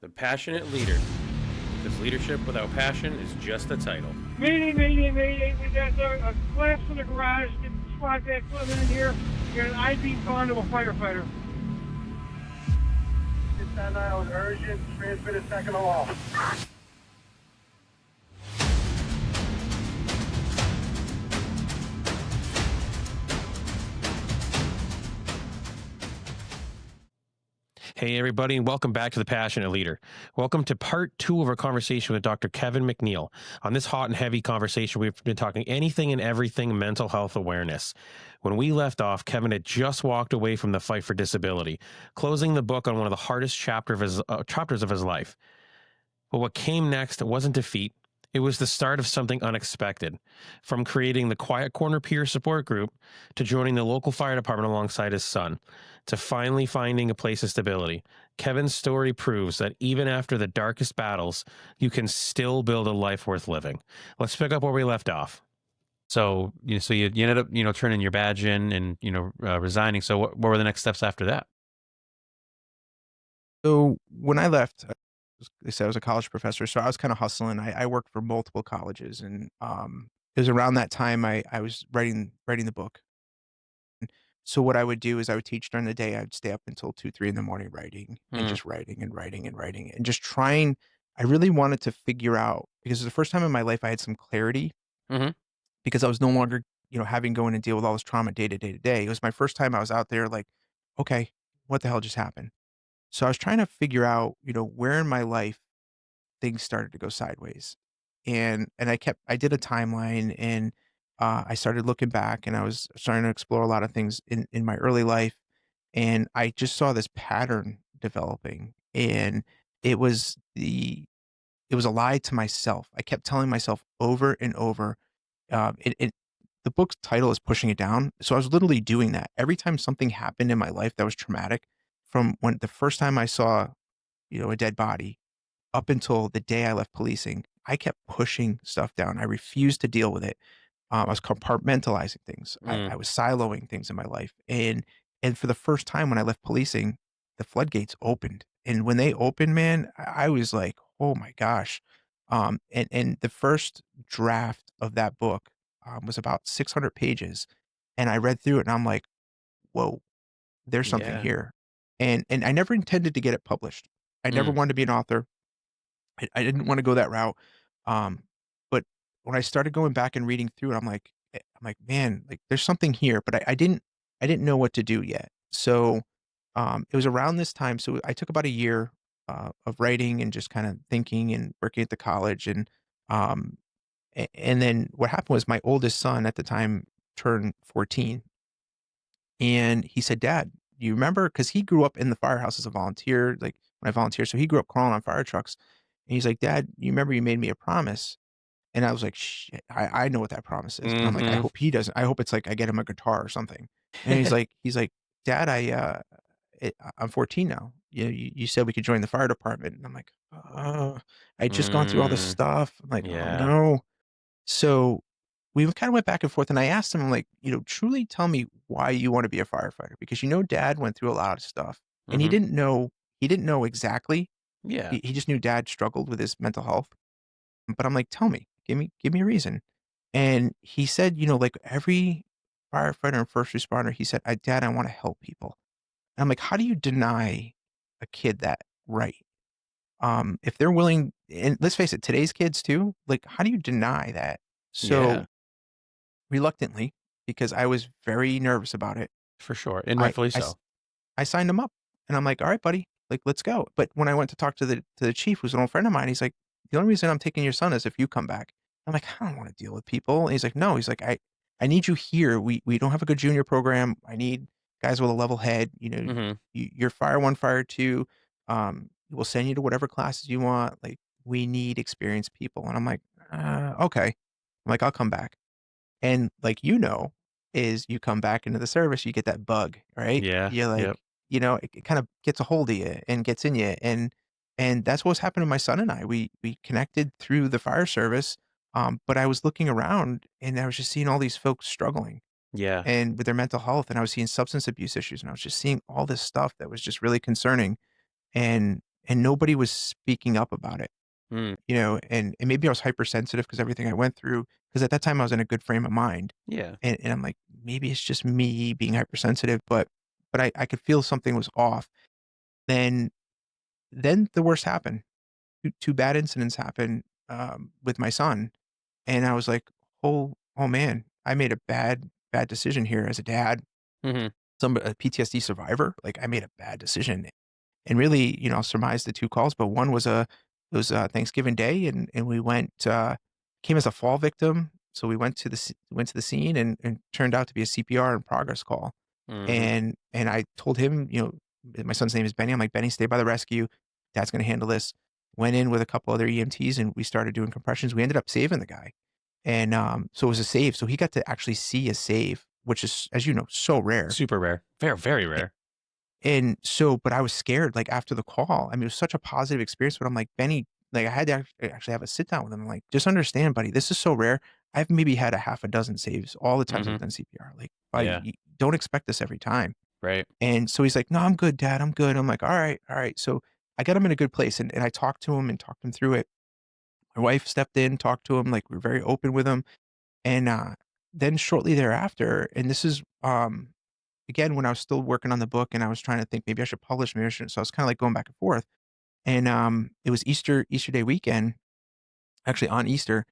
The passionate leader. Because leadership without passion is just a title. Meeting, meeting, meeting. We got a class in the garage. Get the squad back living in here. You got an ID bond of a firefighter. It's on island urgent. Transmit a second off. Hey, everybody, and welcome back to The Passionate Leader. Welcome to part 2 of our conversation with Dr. Keven McNeill. On this hot and heavy conversation, we've been talking anything and everything mental health awareness. When we left off, Keven had just walked away from the fight for disability, closing the book on one of the hardest chapters of his life. But what came next wasn't defeat. It was the start of something unexpected. From creating the Quiet Corner peer support group, to joining the local fire department alongside his son, to finally finding a place of stability. Keven's story proves that even after the darkest battles, you can still build a life worth living. Let's pick up where we left off. So you ended up, turning your badge in and, resigning. So what were the next steps after that? So when I left, they said I was a college professor, so I was kind of hustling. I worked for multiple colleges, and it was around that time I was writing the book. So what I would do is I would teach during the day. I'd stay up until 2, 3 in the morning writing and just writing and writing and writing and just trying. I really wanted to figure out, because it was the first time in my life I had some clarity, Mhm. because I was no longer, having going to deal with all this trauma day to day to day. It was my first time I was out there like, okay, what the hell just happened? So I was trying to figure out, where in my life things started to go sideways. And I did a timeline, and I started looking back, and I was starting to explore a lot of things in my early life, and I just saw this pattern developing, and it was it was a lie to myself. I kept telling myself over and over, the book's title is pushing it down. So I was literally doing that every time something happened in my life that was traumatic. From when the first time I saw, a dead body, up until the day I left policing, I kept pushing stuff down. I refused to deal with it. I was compartmentalizing things. I was siloing things in my life, and for the first time when I left policing, the floodgates opened. And when they opened, man, I was like, oh my gosh. And the first draft of that book was about 600 pages, and I read through it, and I'm like, whoa, there's something Yeah. here. And I never intended to get it published. I never wanted to be an author. I didn't wanna go that route, but when I started going back and reading through it, I'm like, "Man, like, there's something here," but I didn't know what to do yet. So, it was around this time, so I took about a year, of writing and just kinda thinking and working at the college, um, and then what happened was my oldest son at the time turned 14, and he said, "Dad, you remember?" Because he grew up in the firehouse as a volunteer, like, when I volunteered, so he grew up crawling on fire trucks. And he's like, "Dad, you remember you made me a promise?" And I was like, "Shit, I know what that promise is." And I'm like, "I Mhm. hope he doesn't. I hope it's like I get him a guitar or something." And he's like, "Dad, I'm 14 now. You said we could join the fire department." And I'm like, I'd just gone through all this Mm. stuff. I'm like, "Oh, Yeah. no." So we kinda went back and forth, and I asked him, I'm like, "Truly tell me why you wanna be a firefighter, because Dad went through a lot of stuff." And Mhm. he didn't know exactly. Yeah. He just knew Dad struggled with his mental health. But I'm like, "Tell me, give me a reason." And he said, like every firefighter and first responder, he said, Dad, I wanna help people." And I'm like, "How do you deny a kid that right?" If they're willing, and let's face it, today's kids too, like, how do you deny that? Yeah. So, reluctantly, because I was very nervous about it, For sure. And I rightfully I s so. I signed him up, and I'm like, "All right, buddy, like, let's go." But when I went to talk to the chief, who's an old friend of mine, he's like, "The only reason I'm taking your son is if you come back." I'm like, "I don't wanna deal with people." And he's like, "No." He's like, I need you here. We don't have a good junior program. I need guys with a level head. Mhm. You're fire 1, fire 2. We'll send you to whatever classes you want. Like, we need experienced people." And I'm like, Okay." I'm like, "I'll come back." And like, is you come back into the service, you get that bug, right? Yeah. You're Yep. like, it kind of gets a hold of you and gets in you, and that's what's happened to my son and I. We connected through the fire service, but I was looking around, and I was just seeing all these folks struggling Yeah. and with their mental health, and I was seeing substance abuse issues, and I was just seeing all this stuff that was just really concerning. And and nobody was speaking up about it, Mm. and maybe I was hypersensitive because everything I went through, because at that time I was in a good frame of mind, Yeah. and I'm like, maybe it's just me being hypersensitive, but I could feel something was off. Then then the worst happened. Two bad incidents happened, with my son, and I was like, "Oh, man, I made a bad decision here as a dad, Mhm. a PTSD survivor, like, I made a bad decision." And really, surmised the 2 calls, but one was it was, Thanksgiving Day, and we went, came as a fall victim, so we went to the scene and turned out to be a CPR in progress call. Mhm. And I told him, my son's name is Benny. I'm like, "Benny, stay by the rescue. Dad's gonna handle this." Went in with a couple other EMTs, and we started doing compressions. We ended up saving the guy. And, so it was a save. So he got to actually see a save, which is, as you know, so rare. Super rare. Very, very A rare. and so but I was scared, like, after the call. I mean, it was such a positive experience, but I'm like, "Benny," like, I had to actually have a sit down with him. I'm like, "Just understand, buddy, this is so rare. I've maybe had a half a dozen saves all the times I've Mhm. done CPR. Like, buddy, Yeah. you don't expect this every time." Right. And so he's like, "No, I'm good, dad. I'm good." I'm like, "All right, all right." So I got him in a good place, and I talked to him and talked him through it. My wife stepped in, talked to him, like, we're very open with him. And, then shortly thereafter, and this is, again, when I was still working on the book and I was trying to think maybe I should publish, maybe I shouldn't. So I was kinda like going back and forth. And, it was Easter Day weekend, actually on Easter,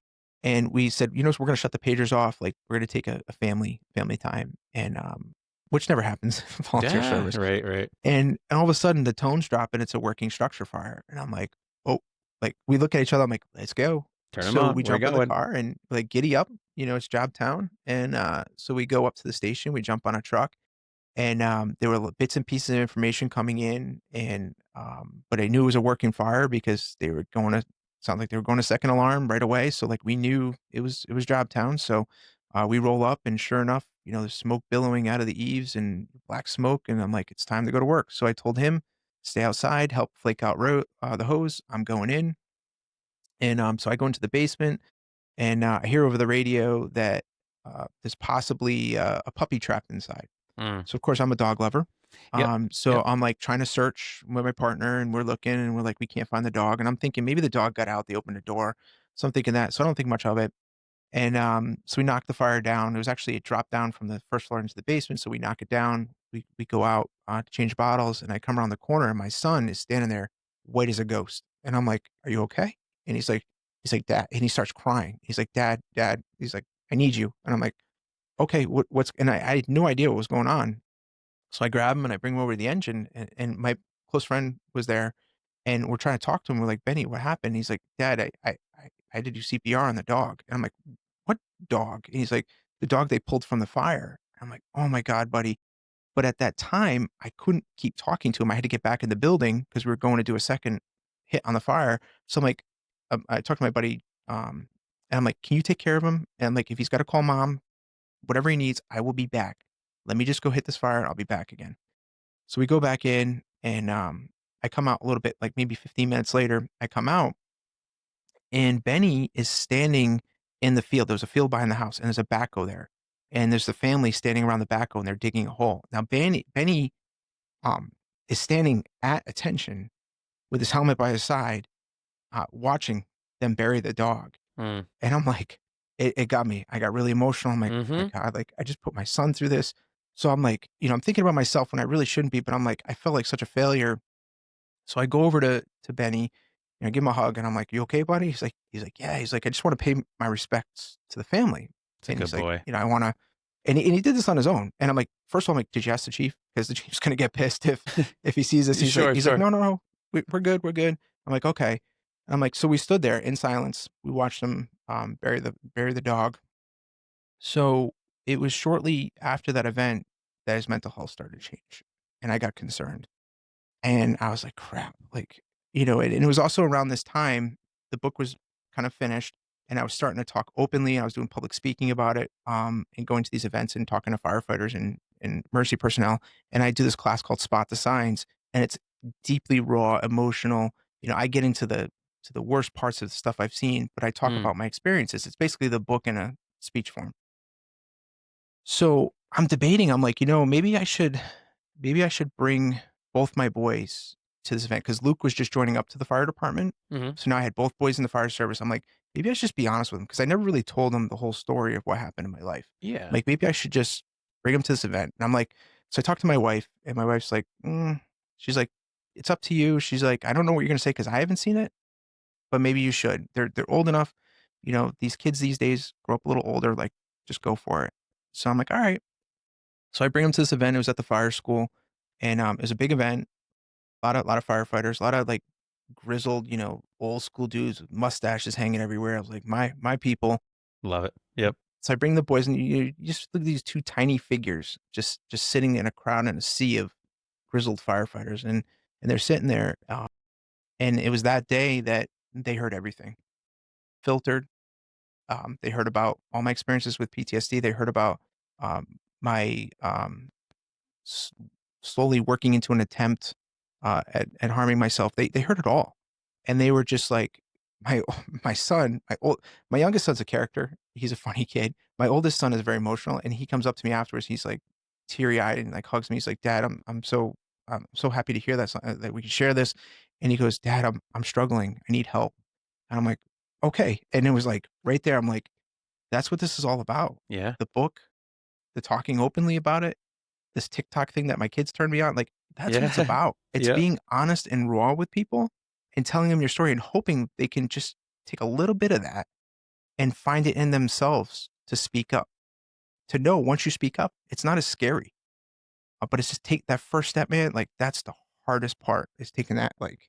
and we said, we're gonna shut the pagers off, like, we're gonna take a family time, and, which never happens, volunteer Yeah. service. Right, right. And all of a sudden, the tones drop, and it's a working structure fire, and I'm like, "Oh," like, we look at each other, I'm like, "Let's go." Turn them So on. we We're jump in the going. car and, like, giddy up, it's job town, and, so we go up to the station, we jump on a truck, and, there were bits and pieces of information coming in, and, but I knew it was a working fire because they were going to sound like they were going to second alarm right away, so, like, we knew it was job town. So, we roll up, and sure enough, there's smoke billowing out of the eaves and black smoke, and I'm like, "It's time to go to work." So I told him, "Stay outside, help flake out the hose. I'm going in." And, so I go into the basement, and, I hear over the radio that, there's possibly, a puppy trapped inside. Mm. So, of course, I'm a dog lover. Yep. So Yep. I'm, like, trying to search with my partner, and we're looking, and we're like, "We can't find the dog." And I'm thinking maybe the dog got out, they opened the door. So I'm thinking that. So I don't think much of it. And, so we knocked the fire down. It was actually it dropped down from the first floor into the basement, so we knock it down. We go out, to change bottles, and I come around the corner, and my son is standing there white as a ghost. And I'm like, "Are you okay?" And he's like, "Dad," and he starts crying. He's like, "Dad, Dad." He's like, "I need you." And I'm like, "Okay, what's," and I had no idea what was going on. So I grab him and I bring him over to the engine, and my close friend was there, and we're trying to talk to him. We're like, "Benny, what happened?" He's like, "Dad, I had to do CPR on the dog." And I'm like, "What dog?" And he's like, "The dog they pulled from the fire." I'm like, "Oh my god, buddy." But at that time, I couldn't keep talking to him. I had to get back in the building because we were going to do a second hit on the fire. So I'm like, I talked to my buddy, and I'm like, "Can you take care of him?" And I'm like, "If he's got to call mom, whatever he needs, I will be back. Let me just go hit this fire, and I'll be back again." So we go back in, and, I come out a little bit, like, maybe 15 minutes later. I come out, and Benny is standing in the field. There's a field behind the house, and there's a backhoe there, and there's the family standing around the backhoe, and they're digging a hole. Now Benny, um, is standing at attention with his helmet by his side, watching them bury the dog. Mm. And I'm like, it got me. I got really emotional. I'm like, "Oh my Mhm. god," like, I just put my son through this. So I'm like, I'm thinking about myself when I really shouldn't be, but I'm like, I felt like such a failure. So I go over to Benny, give him a hug, and I'm like, "You okay, buddy?" He's like, "Yeah." He's like, "I just wanna pay my respects to the family." It's a And good he's like, boy. "I wanna," and he did this on his own. And I'm like, first of all, I'm like, "Did you ask the chief? Because the chief's gonna get pissed if he sees this." He's like Sure, he's like, sure. "No, no, no. We're good, we're good." I'm like, "Okay." And I'm like, so we stood there in silence. We watched him, bury the dog. So it was shortly after that event that his mental health started to change, and I got concerned. And I was like, "Crap," like, and it was also around this time, the book was kind of finished, and I was starting to talk openly. I was doing public speaking about it, and going to these events and talking to firefighters and emergency personnel. And I do this class called Spot the Signs, and it's deeply raw, emotional. I get into the worst parts of the stuff I've seen, but I talk Mm. about my experiences. It's basically the book in a speech form. So I'm debating. I'm like, maybe I should bring both my boys to this event because Luke was just joining up to the fire department. Hmm. So now I had both boys in the fire service. I'm like, maybe I should just be honest with him because I never really told him the whole story of what happened in my life. Yeah. Like, maybe I should just bring him to this event. And I'm like, so I talked to my wife, and my wife's like, she's like, it's up to you. She's like, I don't know what you're gonna say because I haven't seen it, but maybe you should. They're old enough. These kids these days grow up a little older. Like, just go for it. So I'm like, all right. So I bring him to this event. It was at the fire school, and it was a big event. A lot of firefighters, a lot of like grizzled, old school dudes with mustaches hanging everywhere. I was like, my people. Love it. Yep. So I bring the boys, and you just look at these two tiny figures just sitting in a crowd in a sea of grizzled firefighters, and they're sitting there. And it was that day that they heard everything filtered. They heard about all my experiences with PTSD. They heard about my s- slowly working into an attempt at harming myself. They heard it all, and they were just like, my my son, my youngest son's a character. He's a funny kid. My oldest son is very emotional, and he comes up to me afterwards. He's like teary eyed and like hugs me. He's like, Dad, I'm so happy to hear that we can share this. And he goes, Dad, I'm struggling. I need help. And I'm like, okay. And it was like right there. I'm like, that's what this is all about. Yeah. The book, the talking openly about it, this TikTok thing that my kids turned me on, like, that's what it's Yeah. about. It's Yep. being honest and raw with people and telling them your story and hoping they can just take a little bit of that and find it in themselves to speak up. To know once you speak up, it's not as scary. But it's just take that first step, man. Like, that's the hardest part is taking that like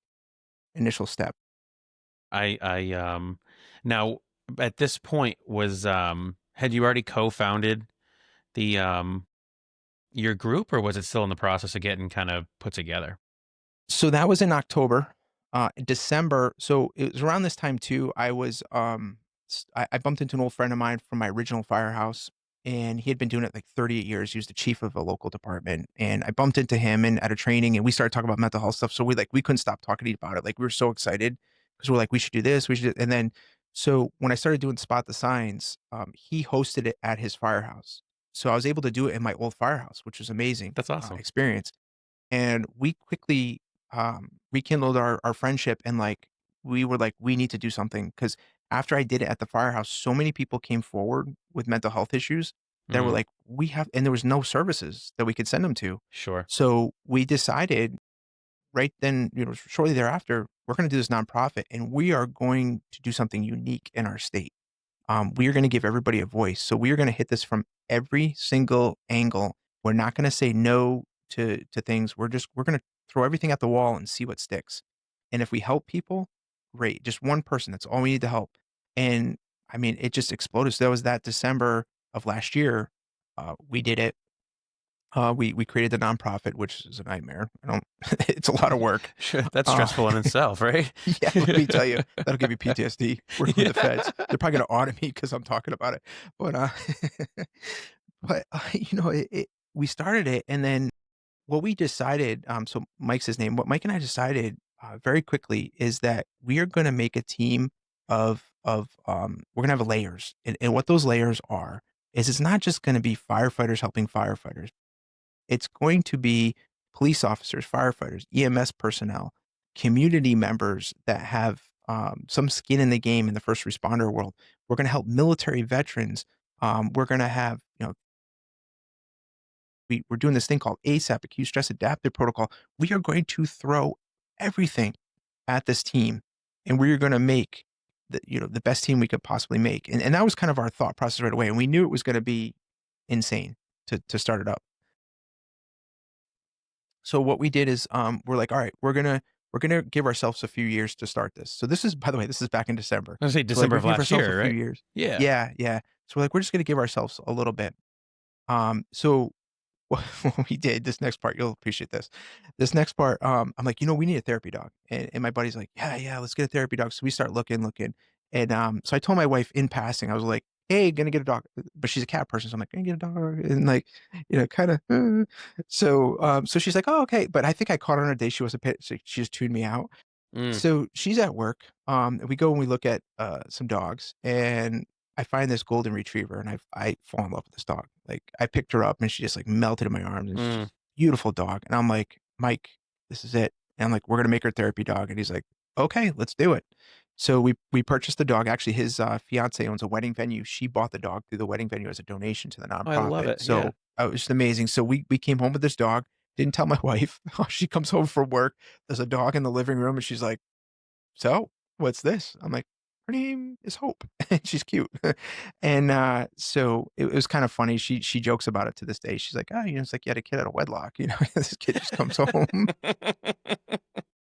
initial step. I now at this point had you already co-founded the your group, or was it still in the process of getting kind of put together? So that was in October. In December, so it was around this time too. I was I bumped into an old friend of mine from my original firehouse, and he had been doing it like 38 years. He was the chief of a local department, and I bumped into him and at a training, and we started talking about mental health stuff. So we couldn't stop talking about it. Like, we were so excited because we're like, we should do this, we should. And then so when I started doing Spot the Signs, he hosted it at his firehouse. So I was able to do it in my old firehouse, which was amazing That's awesome. experience. And we quickly rekindled our friendship, and like we were like, we need to do something because after I did it at the firehouse, so many people came forward with mental health issues that were Mm, like, we have, and there was no services that we could send them to. sure. So we decided right then, shortly thereafter, we're going to do this nonprofit, and we are going to do something unique in our state. We are going to give everybody a voice. So we are going to hit this from every single angle. We're not going to say no to things. We're going to throw everything at the wall and see what sticks. And if we help people, great. Just one person. That's all we need to help. And I mean, it just exploded. So that was that December of last year. We did it. We created the nonprofit, which is a nightmare. I don't. It's a lot of work. Sure. That's Uh, stressful in itself, right? yeah, let me tell you, that'll give you PTSD. Working with the feds, Yeah. they're probably gonna audit me because I'm talking about it. But but we started it, and then what we decided. So Mike's his name. What Mike and I decided very quickly is that we are going to make a team of we're going to have layers, and what those layers are is it's not just going to be firefighters helping firefighters. It's going to be police officers, firefighters, EMS personnel, community members that have some skin in the game in the first responder world. We're going to help military veterans. We're going to have, we're doing this thing called ASAP, acute stress adaptive protocol. We are going to throw everything at this team, and we are going to make the best team we could possibly make. And that was kind of our thought process right away. And we knew it was going to be insane to start it up. So what we did is, we're like, all right, we're gonna give ourselves a few years to start this. So this is, by the way, this is back in December. I was gonna say So like December we're of gonna give last ourselves a year, few right? years. Yeah. Yeah, yeah. So we're like, we're just gonna give ourselves a little bit. So what we did, this next part, you'll appreciate this. This next part, I'm like, we need a therapy dog. And my buddy's like, yeah, let's get a therapy dog. So we start looking. And so I told my wife in passing, I was like, hey, gonna get a dog. But she's a cat person. So I'm like, gonna get a dog. And like, kind of. So she's like, oh, okay. But I think I caught her on a day she wasn't pit. So she just tuned me out. Mm, So she's at work. And we go and we look at some dogs, and I find this golden retriever, and I fall in love with this dog. Like, I picked her up, and she just like melted in my arms, and she's mm. just beautiful dog. And I'm like, Mike, this is it. And I'm like, we're going to make her a therapy dog. And he's like, okay, let's do it. So we purchased the dog. Actually, his fiance owns a wedding venue. She bought the dog through the wedding venue as a donation to the Oh, I love nonprofit. it. Yeah. So it was just amazing. So we came home with this dog. Didn't tell my wife. She comes home from work. There's a dog in the living room, and she's like, "So, what's this?" I'm like, "Her name is Hope, and she's cute." And so it was kind of funny. She jokes about it to this day. She's like, "Oh, it's like you had a kid out of wedlock. This kid just comes home."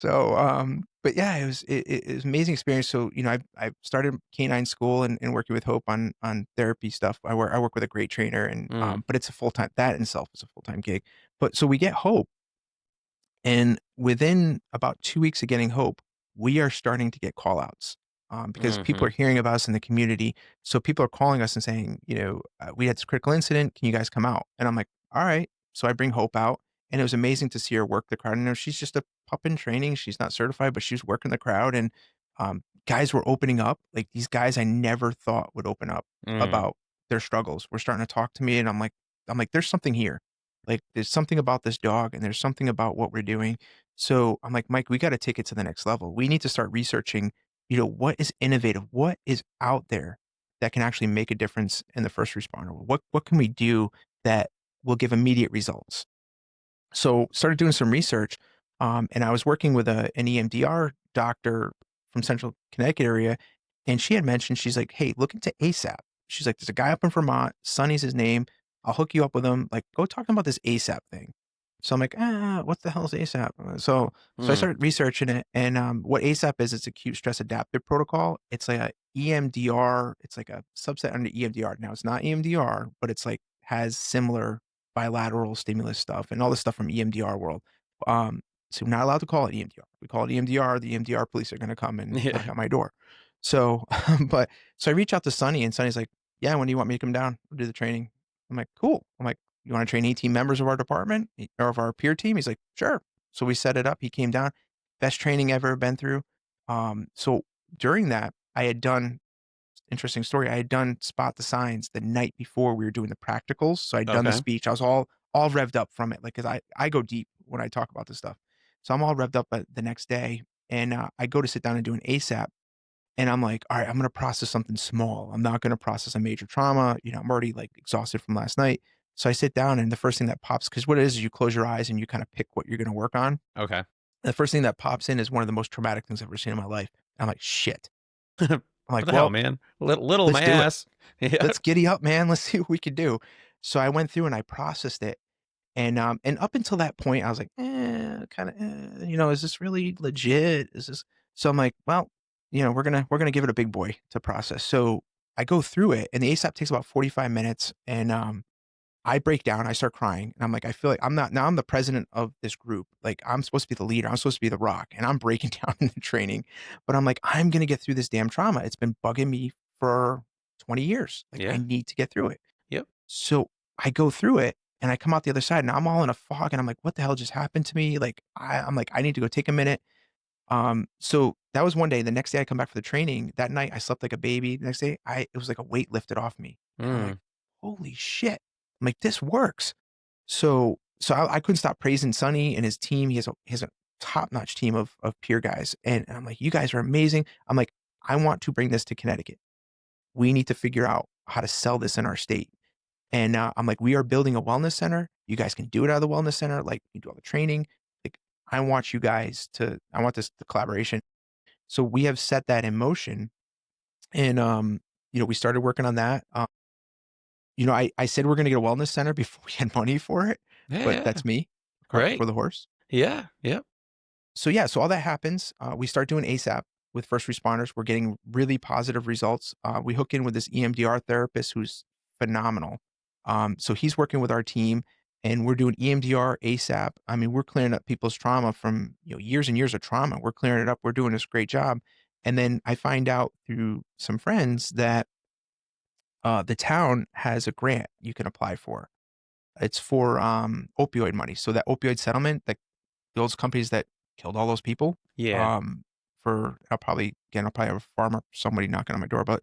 So, but yeah, it was an amazing experience. So, I started canine school and working with Hope on therapy stuff. I work with a great trainer, and Mm, but it's a full time. That in itself is a full time gig. But so we get Hope, and within about 2 weeks of getting Hope, we are starting to get call outs, because people mhm, are hearing about us in the community. So people are calling us and saying, "We had this critical incident. Can you guys come out?" And I'm like, "All right." So I bring Hope out, and it was amazing to see her work the crowd. And she's just a pup in training. She's not certified, but she was working the crowd, and guys were opening up. Like these guys I never thought would open up mm. about their struggles were starting to talk to me, and I'm like, "There's something here." Like, there's something about this dog and there's something about what we're doing. So I'm like, Mike, we got to take it to the next level. We need to start researching, what is innovative? What is out there that can actually make a difference in the first responder? What can we do that will give immediate results? So started doing some research, and I was working with an EMDR doctor from Central Connecticut area, and she had mentioned she's like, "Hey, look into ASAP." She's like, "There's a guy up in Vermont. Sonny's his name. I'll hook you up with him. Like, go talk to him about this ASAP thing." So I'm like, what the hell is ASAP? So I Mm. started researching it, and what ASAP is, it's acute stress adaptive protocol. It's like a EMDR. It's like a subset under EMDR. Now it's not EMDR, but it's like has similar bilateral stimulus stuff and all the stuff from EMDR world. Um, so we're not allowed to call it EMDR. We call it EMDR. The EMDR police are going to come and knock Yeah. at my door. So, so I reach out to Sonny, and Sonny's like, "Yeah, when do you want me to come down? We'll do the training." I'm like, "Cool." I'm like, "You want to train 18 members of our department or of our peer team?" He's like, "Sure." So we set it up. He came down. Best training ever been through. So during that, I had done interesting story. I had done spot the signs the night before we were doing the practicals. So I'd done the Okay. speech. I was all revved up from it, like because I go deep when I talk about this stuff. So I'm all revved up the next day, and I go to sit down and do an ASAP, and I'm like, all right, I'm gonna process something small. I'm not gonna process a major trauma. I'm already like exhausted from last night. So I sit down, and the first thing that pops, because what it is you close your eyes and you kind of pick what you're gonna work on. Okay. The first thing that pops in is one of the most traumatic things I've ever seen in my life. I'm like, shit. I'm What like, the hell, well, man? Little my let's do it. ass. Yeah. Let's giddy up, man. Let's see what we could do. So I went through and I processed it. And up until that point, I was like, kind of, is this really legit? Is this? So I'm like, well, we're gonna give it a big boy to process. So I go through it, and the ASAP takes about 45 minutes, and I break down, I start crying, and I'm like, I feel like I'm not now I'm the president of this group. Like I'm supposed to be the leader. I'm supposed to be the rock, and I'm breaking down in the training. But I'm like, I'm gonna get through this damn trauma. It's been bugging me for 20 years. Like I Yeah. need to get through it. Yep. So I go through it and I come out the other side and I'm all in a fog and I'm like, what the hell just happened to me? Like I'm like, I need to go take a minute. So that was one day. The next day I come back for the training. That night I slept like a baby. The next day it was like a weight lifted off me. And I'm like, Mm. holy shit. I'm like, this works. So I couldn't stop praising Sonny and his team. He has a top-notch team of peer guys. And I'm like, you guys are amazing. I'm like, I want to bring this to Connecticut. We need to figure out how to sell this in our state. And I'm like, we are building a wellness center. You guys can do it out of the wellness center. Like you do all the training. Like I want this the collaboration. So we have set that in motion. And we started working on that. I said we're gonna get a wellness center before we had money for it, Yeah, but yeah. that's me, cart Right. before the horse. Yeah. Yep. So yeah, so all that happens. We start doing ASAP with first responders. We're getting really positive results. We hook in with this EMDR therapist who's phenomenal. So he's working with our team, and we're doing EMDR ASAP. I mean, we're clearing up people's trauma from years and years of trauma. We're clearing it up. We're doing this great job. And then I find out through some friends that the town has a grant you can apply for. It's for opioid money. So that opioid settlement, like those companies that killed all those people. Yeah. Um, I'll probably have a farmer, somebody knocking on my door, but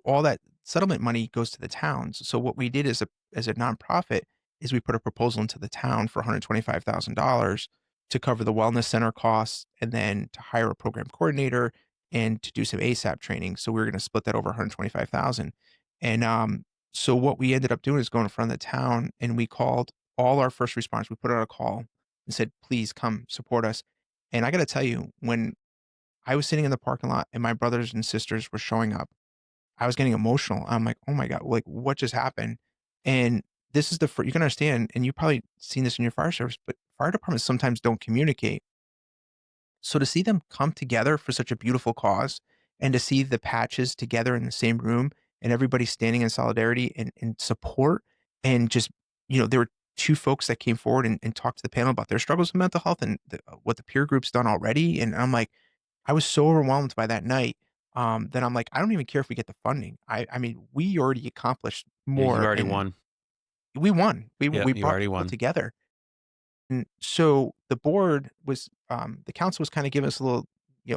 all that settlement money goes to the towns. So what we did as a nonprofit is we put a proposal into the town for $125,000 to cover the wellness center costs and then to hire a program coordinator and to do some ASAP training. So we were going to split that over 125,000. And so what we ended up doing is going in front of the town and we called all our first responders. We put out a call and said, please come support us. And I got to tell you, when I was sitting in the parking lot and my brothers and sisters were showing up, I was getting emotional. I'm like, "Oh my god, like, what just happened?" And this is the you can understand, and you probably seen this in your fire service, but fire departments sometimes don't communicate. So to see them come together for such a beautiful cause and to see the patches together in the same room and everybody standing in solidarity and support and just, there were 2 folks that came forward and talked to the panel about their struggles with mental health and what the peer group's done already, and I'm like, I was so overwhelmed by that night, that I'm like, "I don't even care if we get the funding." I mean, we already accomplished Yeah, you more already and won. we won. Yeah, We you brought already people won. together. And so the board was, the council was kinda giving us a little,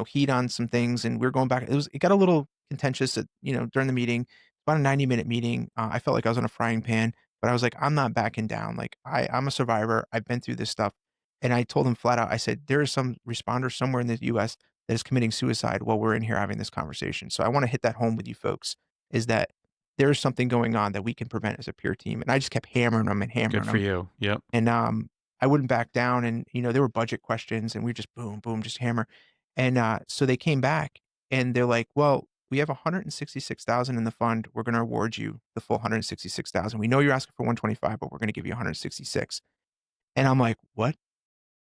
heat on some things, and we were going back. It got a little contentious at, during the meeting, about a 90-minute meeting. I felt like I was in a frying pan, but I was like, "I'm not backing down." Like, I'm a survivor. I've been through this stuff. And I told them flat out, I said, "There is some responder somewhere in the US that is committing suicide while we're in here having this conversation. So I wanna hit that home with you folks, is that there is something going on that we can prevent as a peer team." And I just kept hammering them and Good hammering for them. you. Yep. And, I wouldn't back down and, there were budget questions and we just boom, boom, just hammer. And, so they came back and they're like, "Well, we have 166,000 in the fund. We're gonna award you the full 166,000. We know you're asking for 125, but we're gonna give you 166." And I'm like, "What?"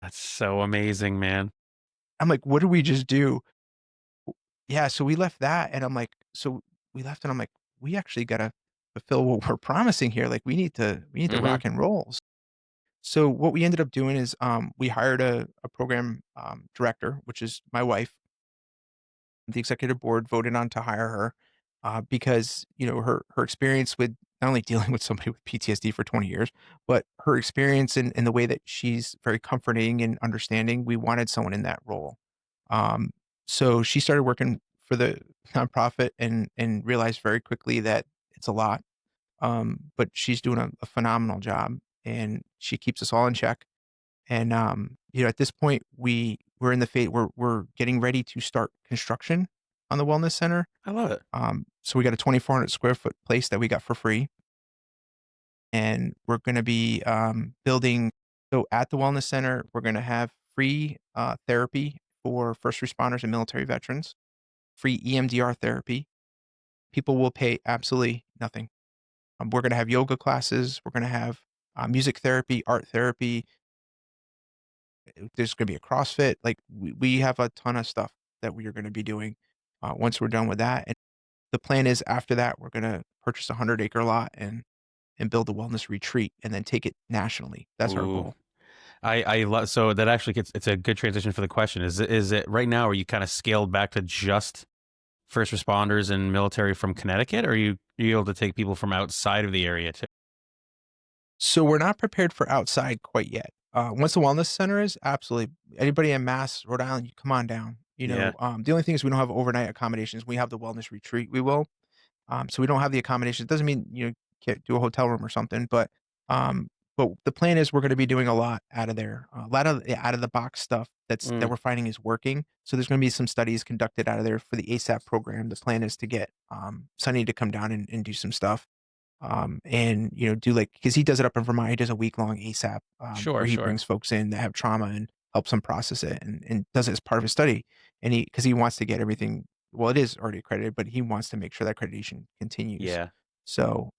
That's so amazing, man. I'm like, "What did we just do?" Yeah, so we left that and we left and I'm like, "We actually gotta fulfill what we're promising here. Like, we need to Mhm. rock and roll." So what we ended up doing is, we hired a program, director, which is my wife. The executive board voted on to hire her, because, her experience with not only dealing with somebody with PTSD for 20 years, but her experience in the way that she's very comforting and understanding, we wanted someone in that role. Um, so she started working for the nonprofit and realized very quickly that it's a lot, but she's doing a phenomenal job, and she keeps us all in check. And, at this point, we're in the phase we're getting ready to start construction on the wellness center. I love it. So we got a 2,400 square foot place that we got for free, and we're gonna be, building. So at the wellness center, we're gonna have free, therapy for first responders and military veterans, free EMDR therapy. People will pay absolutely nothing. We're gonna have yoga classes, we're gonna have, music therapy, art therapy. There's gonna be a CrossFit, like, we have a ton of stuff that we are gonna be doing, once we're done with that, and the plan is after that, we're gonna purchase a 100-acre lot and build a wellness retreat and then take it nationally. That's our Ooh. goal. I love, so that actually gets, it's a good transition for the question. Is it right now, are you kind of scaled back to just first responders and military from Connecticut, or are you able to take people from outside of the area too? So we're not prepared for outside quite yet. Once the wellness center is, absolutely. Anybody in Mass, Rhode Island, you come on down. Yeah. The only thing is we don't have overnight accommodations. We have the wellness retreat, we will. So we don't have the accommodations. Doesn't mean, can't do a hotel room or something, um, but the plan is we're gonna be doing a lot out of there, a lot of the out of the box stuff that Mm, we're finding is working. So there's gonna be some studies conducted out of there for the ASAP program. The plan is to get, Sunny to come down and do some stuff, and, do like because he does it up in Vermont. He does a week-long ASAP, sure, where he sure. brings folks in that have trauma and helps them process it and does it as part of his study. And because he wants to get everything, well, it is already accredited, but he wants to make sure that accreditation continues. Yeah. So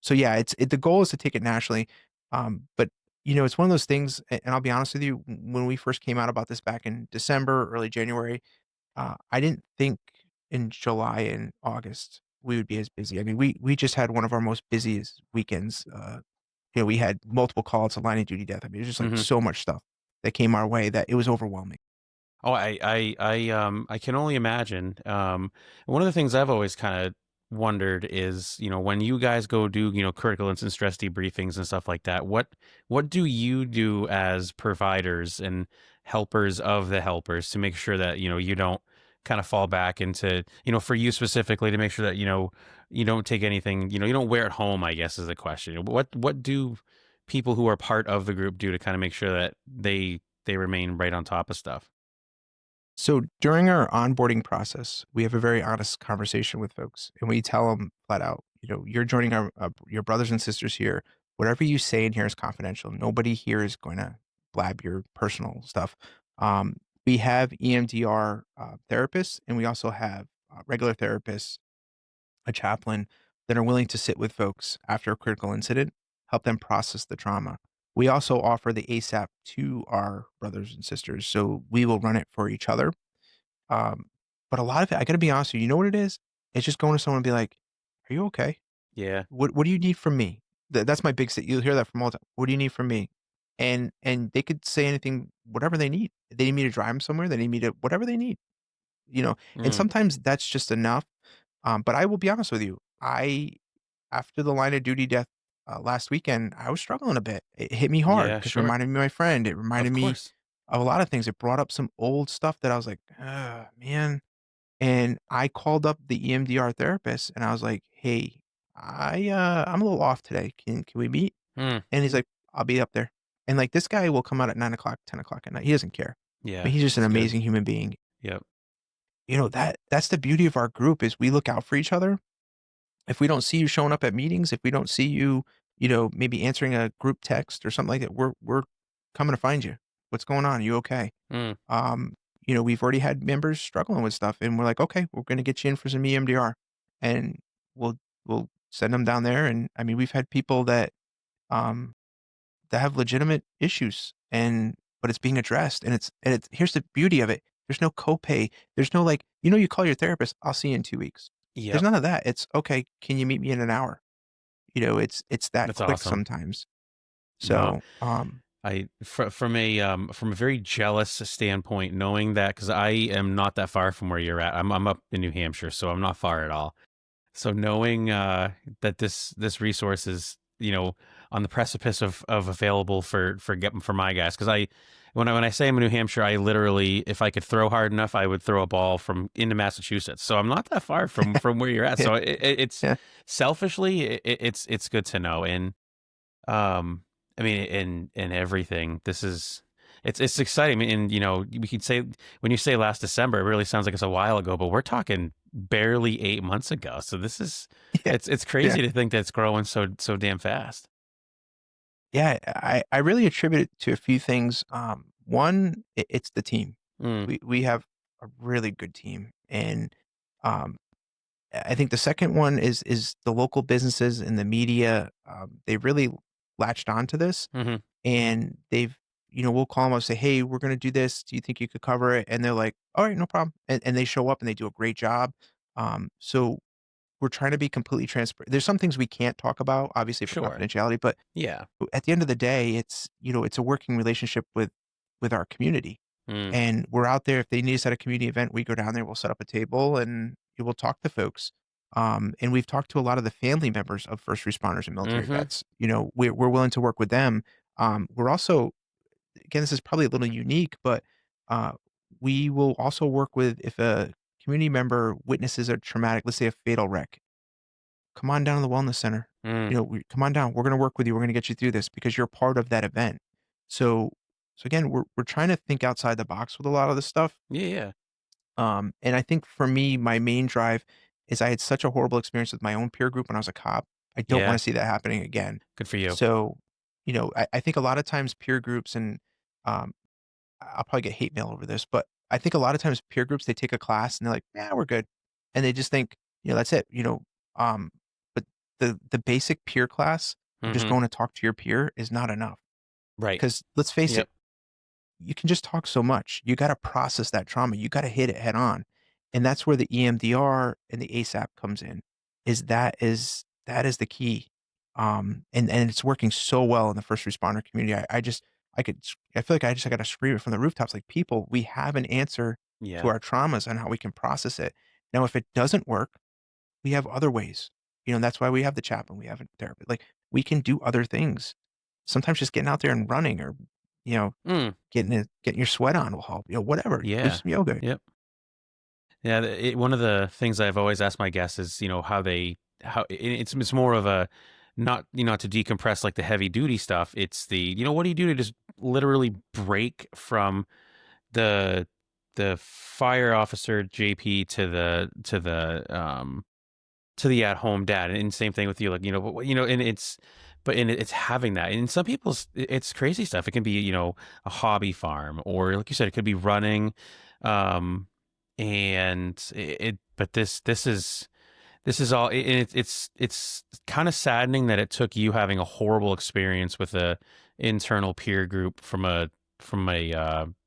yeah, the goal is to take it nationally. But it's one of those things, and I'll be honest with you, when we first came out about this back in December, early January, I didn't think in July and August we would be as busy. I mean, we just had one of our most busiest weekends. We had multiple calls to line of duty death. I mean, it was just like Hmm. so much stuff that came our way that it was overwhelming. Oh, I can only imagine. One of the things I've always kind of wondered is, when you guys go do, critical incident stress debriefings and stuff like that, what do you do as providers and helpers of the helpers to make sure that, you don't kind of fall back into, for you specifically, to make sure that, you don't take anything, you don't wear it home, I guess is the question. What do people who are part of the group do to kind of make sure that they they remain right on top of stuff. So during our onboarding process, we have a very honest conversation with folks, and we tell them flat out, you're joining your brothers and sisters here. Whatever you say in here is confidential. Nobody here is going to blab your personal stuff. Um, we have EMDR therapists, and we also have regular therapists, a chaplain that are willing to sit with folks after a critical incident, help them process the trauma. We also offer the ASAP to our brothers and sisters, so we will run it for each other. um, but a lot of it, I gotta be honest with you, you know what it is? It's just going to someone and be like, "Are you okay? Yeah. What do you need from me?" That's my big you'll hear that from all the time. "What do you need from me?" And they could say anything, whatever they need. They need me to drive them somewhere, they need me to whatever they need, and Mm. sometimes that's just enough. But I will be honest with you, after the line of duty death, last weekend, I was struggling a bit. It hit me hard Yeah, because it sure. reminded me of my friend. It reminded Of me course. of a lot of things. It brought up some old stuff that I was like, man." And I called up the EMDR therapist and I was like, "Hey, I'm a little off today. Can we meet?" Mm. And he's like, "I'll be up there." And like this guy will come out at 9 o'clock, 10 o'clock at night. He doesn't care. I Yeah, mean, he's just an that's good. amazing human being. Yep. That's the beauty of our group is we look out for each other. If we don't see you showing up at meetings, if we don't see you, maybe answering a group text or something like that, we're coming to find you. What's going on? Are you okay? Mm. Um, we've already had members struggling with stuff, and we're like, "Okay, we're gonna get you in for some EMDR," and we'll send them down there, and, I mean, we've had people um, that have legitimate issues, but it's being addressed, and it's here's the beauty of it, there's no copay, there's no, like, you call your therapist, "I'll see you in 2 weeks." There's Yep. none of that, it's, "Okay, can you meet me in an hour?" It's that That's quick awesome. sometimes. No, So, from a very jealous standpoint, knowing that because I am not that far from where you're at. I'm up in New Hampshire, so I'm not far at all. So knowing that this resource is on the precipice of available for my guys, because when I say I'm in New Hampshire, I literally, if I could throw hard enough, I would throw a ball from into Massachusetts. So I'm not that far from where you're at. yeah, So it's yeah, selfishly, it's good to know. And um, I mean, in everything, it's exciting. And we could say, when you say last December, it really sounds like it's a while ago, but we're talking barely 8 months ago. So this is yeah, it's yeah. crazy to think that it's growing so damn fast. Yeah, I really attribute it to a few things. One, it's the team. Mm, We have a really good team, and um, I think the second one is the local businesses and the media. They really latched onto this, hmm. and we'll call them up and say, "Hey, we're going to do this. Do you think you could cover it?" And they're like, "All right, no problem." And they show up and they do a great job. So we're trying to be completely transparent. There's some things we can't talk about, obviously for Sure. confidentiality, but Yeah. at the end of the day, it's a working relationship with our community, Mm, and we're out there. If they need us at a community event, we go down there, we'll set up a table, and we'll talk to folks. And we've talked to a lot of the family members of first responders and military hmm. vets. We're willing to work with them. We're also, again, this is probably a little unique, but uh, we will also work with if a community member witnesses a traumatic, let's say a fatal wreck. Come on down to the wellness center. Mm, Come on down. We're gonna work with you. We're gonna get you through this because you're part of that event. So so again, we're trying to think outside the box with a lot of this stuff. yeah. Yeah. And I think for me, my main drive is I had such a horrible experience with my own peer group when I was a cop. I don't want Yeah. to see that happening again. Good for you. So, I think a lot of times peer groups and um, I'll probably get hate mail over this, but I think a lot of times peer groups, they take a class and they're like, "Yeah, we're good." And they just think, that's it, but the basic peer class of just Hmm. going to talk to your peer is not enough. Right. Because let's face it, Yep. you can just talk so much. You gotta process that trauma. You gotta hit it head on. And that's where the EMDR and the ASAP comes in, that is the key. And it's working so well in the first responder community. I feel like I gotta scream it from the rooftops, like, "People, we have an answer to Yeah. our traumas and how we can process it." Now if it doesn't work, we have other ways. And that's why we have the chaplain, we have a therapist. Like, we can do other things. Sometimes just getting out there and running or, you know, Mm, getting your sweat on will help, whatever. Do yeah. some yoga. Yep. Yeah, one of the things I've always asked my guests is, how it's more of a not to decompress like the heavy duty stuff. It's the, what do you do to just literally break from the fire officer JP to the at home dad, and same thing with you, like, and it's having that. And some people's, it's crazy stuff. It can be, a hobby farm, or like you said, it could be running, um and but this is all, and it's kind of saddening that it took you having a horrible experience with a internal peer group from a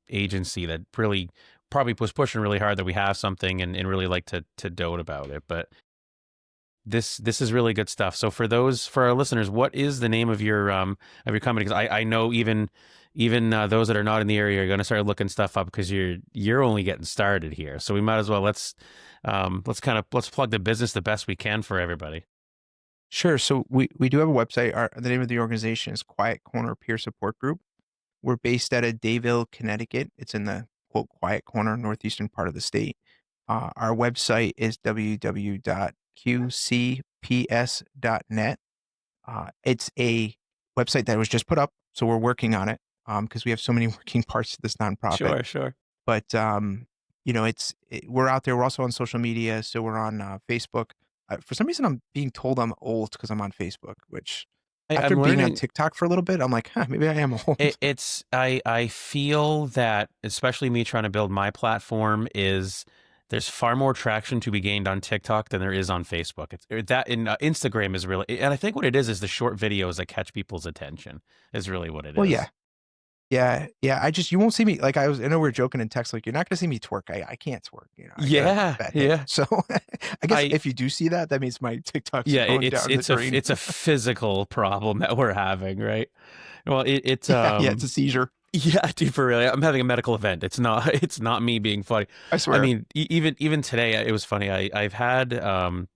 agency that really probably was pushing really hard that we have something, and really like to dote about it. But this is really good stuff. So for our listeners, what is the name of your company? Because I know even those that are not in the area are going to start looking stuff up, because you're only getting started here. So we might as well, let's plug the business the best we can for everybody. Sure. So we do have a website. The name of the organization is Quiet Corner Peer Support Group. We're based out of Dayville, Connecticut. It's in the quote quiet corner, northeastern part of the state. Our website is www.qcps.net. It's a website that was just put up, so we're working on it because we have so many working parts to this nonprofit. Sure. But we're out there. We're also on social media, so we're on Facebook. For some reason, I'm being told I'm old because I'm on Facebook, which after I'm being on learning. TikTok for a little bit, I'm like, maybe I am old. I feel that, especially me trying to build my platform, is there's far more traction to be gained on TikTok than there is on Facebook. Instagram is really, and I think what it is the short videos that catch people's attention is really what it Well, is. yeah. Yeah. You won't see me, like, I know we were joking in text, like, you're not gonna see me twerk. I can't twerk, I got a fat hip. Yeah. So I guess if you do see that means my TikTok's going down the drain. It's a physical problem that we're having, right? Well, it's yeah, it's a seizure. Yeah, dude, for real. I'm having a medical event. It's not me being funny. I swear. I mean, even today, it was funny. I've had a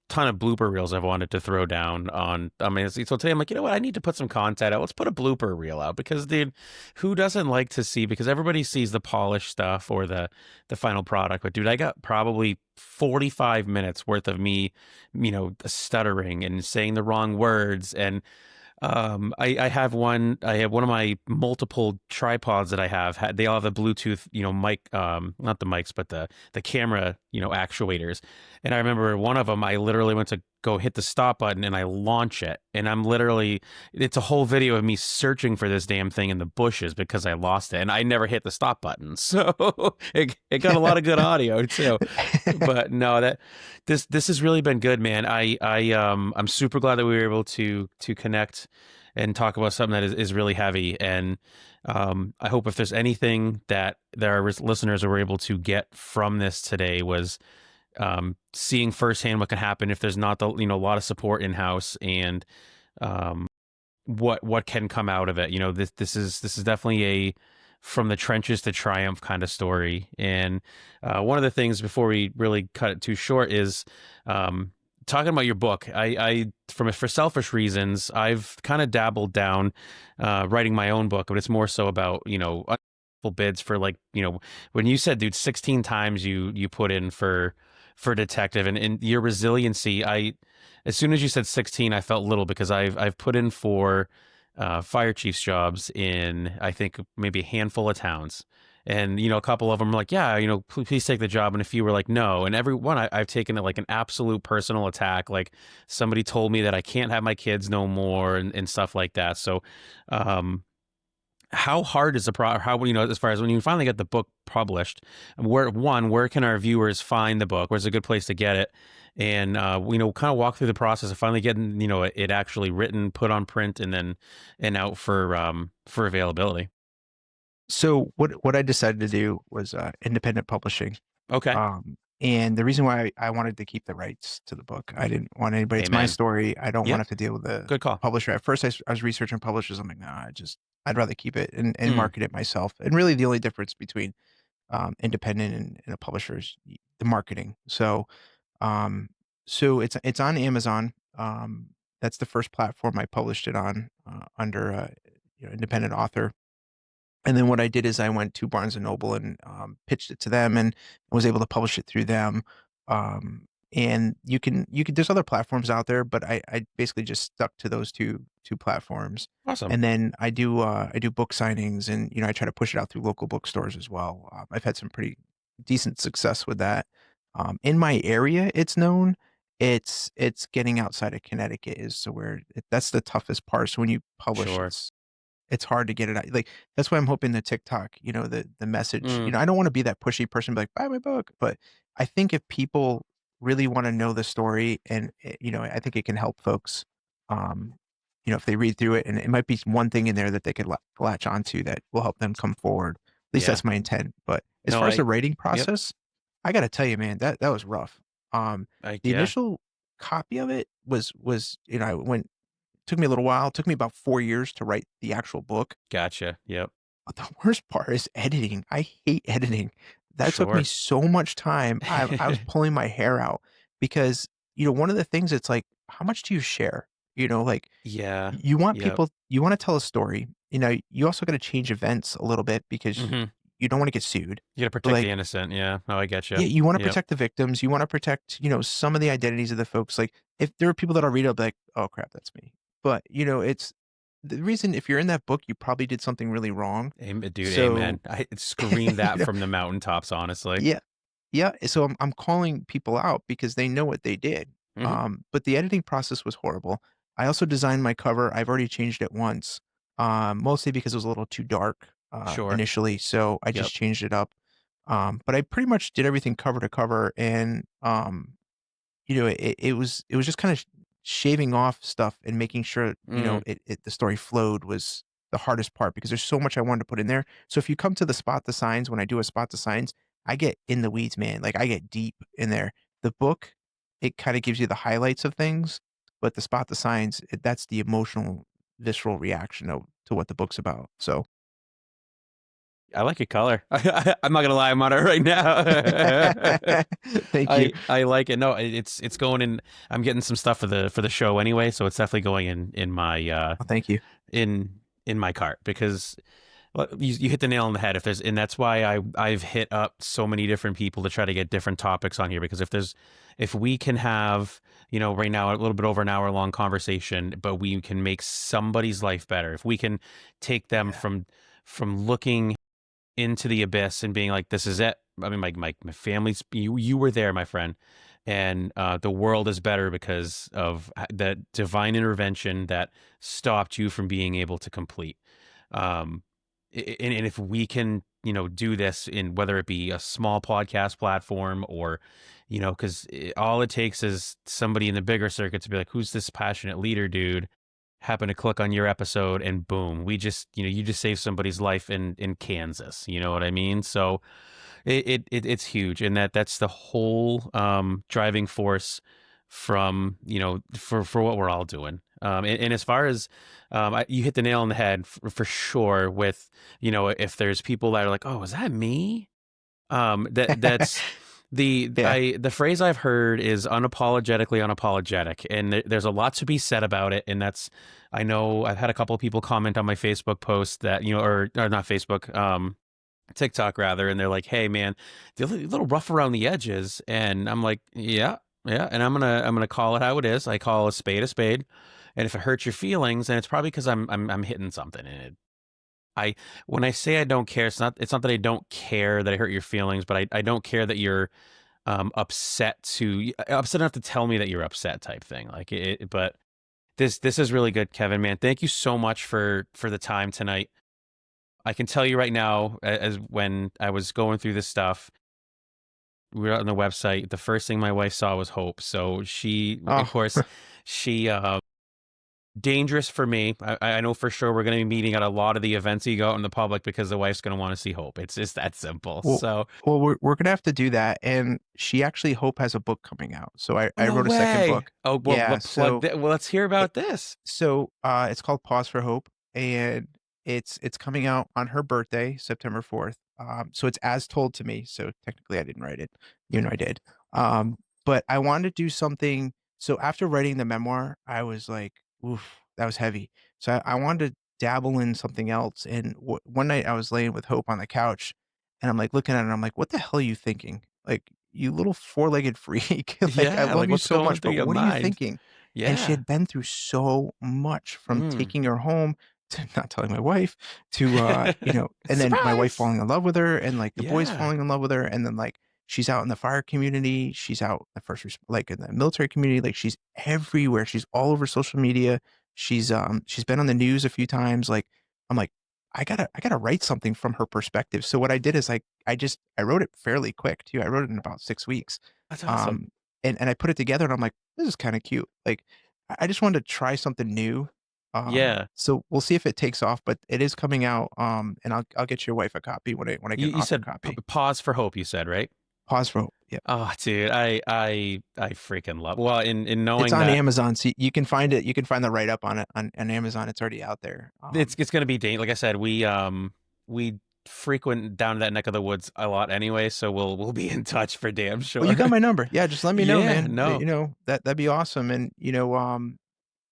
ton of blooper reels I've wanted to throw down on. I mean, so today I'm like, you know what? I need to put some content out. Let's put a blooper reel out, because, dude, who doesn't like to see? Because everybody sees the polished stuff or the final product, but dude, I got probably 45 minutes worth of me, stuttering and saying the wrong words. And I have one of my multiple tripods that I have. They all have the Bluetooth, mic, not the mics, but the camera, actuators. And I remember one of them, I literally went to go hit the stop button and I launch it. And it's a whole video of me searching for this damn thing in the bushes because I lost it. And I never hit the stop button. So it got a lot of good audio too. But no, this has really been good, man. I'm super glad that we were able to connect and talk about something that is really heavy. And I hope if there's anything that our listeners were able to get from this today was seeing firsthand what can happen if there's not a lot of support in house, and what can come out of it. This is definitely a from the trenches to triumph kind of story. And one of the things before we really cut it too short is talking about your book. For selfish reasons, I've kind of dabbled down writing my own book, but it's more so about bids for, like, when you said, dude, 16 times you put in for detective, and your resiliency. As soon as you said 16, I felt little, because I've put in for fire chief's jobs in, I think, maybe a handful of towns. And, a couple of them were like, yeah, please take the job. And a few were like, no. And every one I've taken it like an absolute personal attack. Like, somebody told me that I can't have my kids no more, and stuff like that. So, how hard is as far as when you finally get the book published, where can our viewers find the book? Where's a good place to get it? And kind of walk through the process of finally getting it actually written, put on print, and out for availability. So what I decided to do was independent publishing. Okay. And the reason why I wanted to keep the rights to the book, I didn't want anybody. It's my story. I don't want to have to deal with the Good call. publisher. At first, I was researching publishers. I'm like, nah, I'd rather keep it and market it myself. And really, the only difference between independent and a publisher is the marketing. So it's on Amazon. That's the first platform I published it on under independent author. And then what I did is I went to Barnes and Noble and pitched it to them, and was able to publish it through them. And you can there's other platforms out there, but I basically just stuck to those two platforms. Awesome. And then I do book signings, and I try to push it out through local bookstores as well. I've had some pretty decent success with that. In my area, it's known. It's getting outside of Connecticut is so where that's the toughest part. So when you publish, Sure. it's hard to get it out. Like, that's why I'm hoping the TikTok, the message, Mm, I don't wanna be that pushy person, be like, "Buy my book," but I think if people really wanna know the story and, I think it can help folks, um, if they read through it, and it might be one thing in there that they could latch onto that will help them come forward. At least yeah. that's my intent, but as No, far as the I writing yep. process, I gotta tell you, man, that was rough. The Yeah. initial copy of it was, I went took me a little while, took me about 4 years to write the actual book. Gotcha. Yep. But the worst part is editing. I hate editing. That took me Sure. so much time. I was pulling my hair out because, one of the things it's like, how much do you share? Like, Yeah. Yep. you wanna tell a story, you also gotta change events a little bit because Mhm. you don't wanna get sued. You gotta But, protect the like, innocent. Yeah. No, I get you. yeah, you wanna Yep. protect the victims, you wanna protect, some of the identities of the folks, like, if there are people that I'll read, I'll be like, "Oh, crap, that's me." But, it's the reason if you're in that book, you probably did something really wrong. Dude, So, amen. I scream you that know from the mountaintops, honestly. Yeah, yeah, so I'm calling people out because they know what they did. Mhm. But the editing process was horrible. I also designed my cover. I've already changed it once, mostly because it was a little too dark, Sure. initially, so I Yep. just changed it up. But I pretty much did everything cover to cover, and, it was just kinda shaving off stuff and making sure, Mm. the story flowed was the hardest part because there's so much I wanted to put in there. So if you come to the spot the signs, when I do a spot the signs, I get in the weeds, man. Like, I get deep in there. The book, it kinda gives you the highlights of things, but the spot the signs, that's the emotional, visceral reaction to what the book's about. So I like your color. I'm not gonna lie, I'm on it right now. Thank you. I like it. No, it's going in. I'm getting some stuff for the show anyway, so it's definitely going in my Oh, thank you. in my cart because well, you hit the nail on the head. If there's, and that's why I've hit up so many different people to try to get different topics on here because if we can have right now a little bit over an hour long conversation, but we can make somebody's life better. If we can take them Yeah. from looking into the abyss and being like, this is it. I mean, my family's, you were there, my friend. And the world is better because of that divine intervention that stopped you from being able to complete. Um, and if we can, do this in whether it be a small podcast platform or, because all it takes is somebody in the bigger circuit to be like, who's this passionate leader dude? Happen to click on your episode and boom, we just, you just saved somebody's life in Kansas. You know what I mean? So it's huge. And that's the whole driving force from, for what we're all doing. And as far as you hit the nail on the head for sure with, if there's people that are like, oh, is that me? That's Yeah. the phrase I've heard is unapologetically unapologetic, and there's a lot to be said about it. And that's, I know I've had a couple of people comment on my Facebook post that or not Facebook, TikTok rather, and they're like, "Hey, man, they're a little rough around the edges," and I'm like, "Yeah, yeah," and I'm gonna call it how it is. I call a spade, and if it hurts your feelings, then it's probably because I'm hitting something in it. I when I say I don't care, it's not that I don't care that I hurt your feelings, but I don't care that you're upset enough to tell me that you're upset type thing. Like but this is really good, Kevin, man. Thank you so much for the time tonight. I can tell you right now, as when I was going through this stuff, we were on the website. The first thing my wife saw was hope. So she, of Oh, course, she dangerous for me. I know for sure we're going to be meeting at a lot of the events you go out in the public because the wife's going to want to see hope. It's just that simple. well So we're gonna have to do that, and she actually Hope has a book coming out, so I no wrote a second way. book. Oh well, Yeah, plug so that. Well, let's hear it about this. it's called Pause for Hope, and it's coming out on her birthday, September 4th. So it's as told to me, so technically I didn't write it, I did. But I wanted to do something so after writing the memoir, I was like, "Oof, that was heavy." So I wanted to dabble in something else, and one night I was laying with Hope on the couch, and I'm, like, looking at her, and I'm like, "What the hell are you thinking?" Like, you little four-legged freak. Like, I Yeah, like love you what's so going much, through but your what are you mind? thinking?" And she Yeah. had been through so much from Mm. taking her home to not telling my wife to, and then my wife Surprise! falling in love with her and, like, the boys Yeah. falling in love with her, and then, like, she's out in the fire community, she's out in the like, in the military community, like, she's everywhere, she's all over social media, she's been on the news a few times, like, I'm like, I gotta write something from her perspective. So what I did is I wrote it fairly quick too. I wrote it in about 6 weeks. That's awesome. Um, and I put it together and I'm like, "This is kinda cute." Like, I just wanted to try something new. Yeah. So we'll see if it takes off, but it is coming out, and I'll get your wife a copy when I get an You author said copy. pause for hope, you said, right? Pause for hope. Yeah. Oh, dude, I freaking love well, in It's knowing on that Amazon, so you can find it, you can find the write-up on it on Amazon. It's already out there. it's gonna be like I said, we frequent down that neck of the woods a lot anyway, so we'll be in touch for damn Well, you sure. got my number. Yeah, just let me know, Yeah, man. no. That'd be awesome. And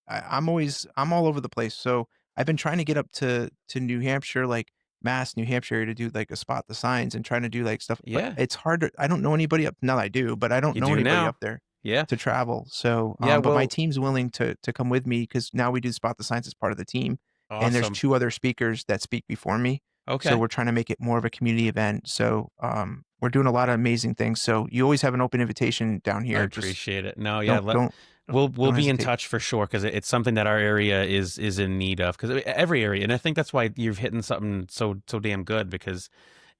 I'm all over the place. So I've been trying to get up to New Hampshire, like Mass, New Hampshire, to do like a spot the signs and trying to do like stuff. But Yeah, it's hard to. I don't know anybody up. Now I do, but I don't you know do anybody now. up there Yeah. to travel. So, Yeah, but my well, team's willing to come with me because now we do spot the signs as part of the team, and there's awesome. 2 other speakers that speak before me. So Okay. we're trying to make it more of a community event. So we're doing a lot of amazing things. So you always have an open invitation down I here. Just appreciate it. No, yeah, don't don't don't, we'll don't be in hesitate. touch for sure because it's something that our area is in need of because every area, and I think that's why you've hitting something so damn good because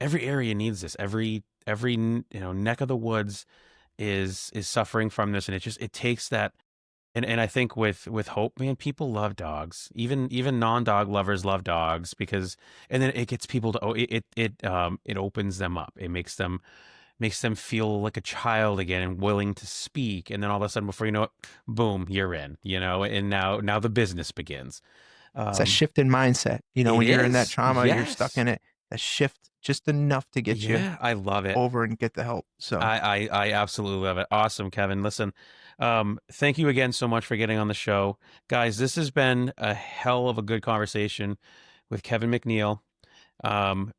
every area needs this. Every neck of the woods is suffering from this, and it takes that. And I think with hope, man, people love dogs. Even non-dog lovers love dogs because, and then it gets people to it opens them up. It makes them feel like a child again and willing to speak. And then all of a sudden, before you know it, boom, you're in. And now the business begins. It's that Um, shift in mindset. it When you're in that is, trauma, you're stuck yes, in it. That shift just enough to get you yeah, I love it. over and get the help. So I absolutely love it. Awesome, Kevin. Listen, thank you again so much for getting on the show, guys. This has been a hell of a good conversation with Keven McNeill.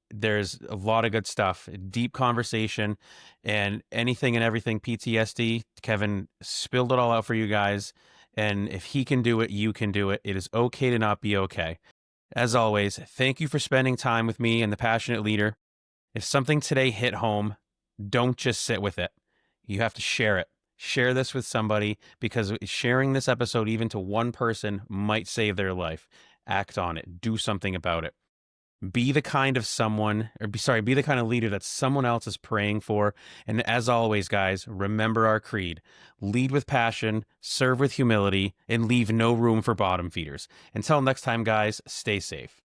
There's a lot of good stuff, deep conversation, and anything and everything PTSD. Kevin spilled it all out for you guys. And if he can do it, you can do it. It is okay to not be okay. As always, thank you for spending time with me and the Passionate Leader. If something today hit home, don't just sit with it. You have to share it. Share this with somebody because sharing this episode even to one person might save their life. Act on it. Do something about it. Be the kind of someone, be the kind of leader that someone else is praying for. And as always, guys, remember our creed. Lead with passion, serve with humility, and leave no room for bottom feeders. Until next time, guys, stay safe.